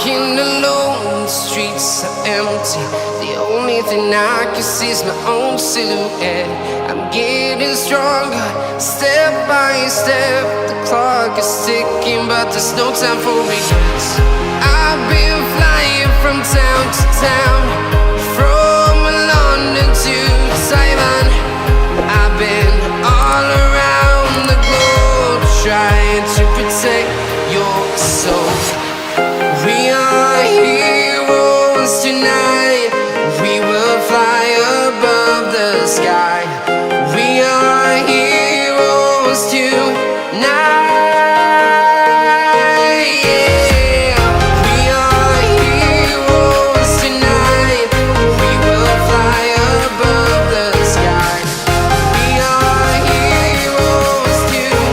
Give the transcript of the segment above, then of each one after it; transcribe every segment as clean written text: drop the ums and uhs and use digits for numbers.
Walking alone, the streets are empty. The only thing I can see is my own silhouette. I'm getting stronger, step by step. The clock is ticking, but there's no time for regrets. I've been flying from town to town, from London to Taiwan. I've been all around the globe, trying to protect your soul. We are heroes tonight. We will fly above the sky. We are heroes tonight. Yeah. We are heroes tonight. We will fly above the sky. We are heroes tonight.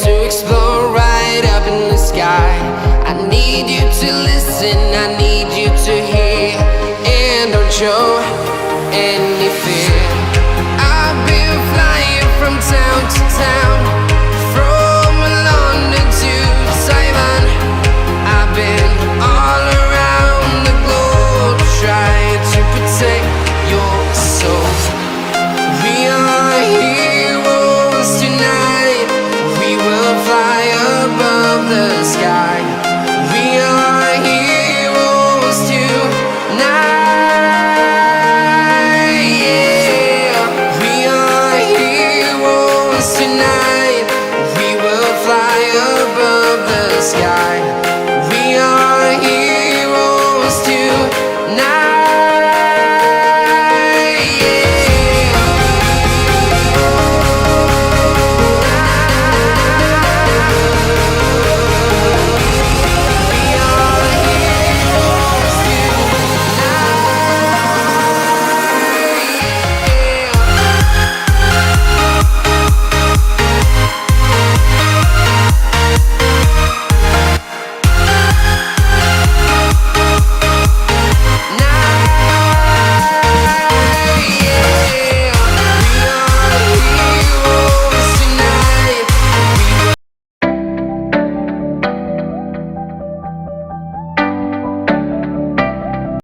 To explore right up in the sky. I need you to listen, I need you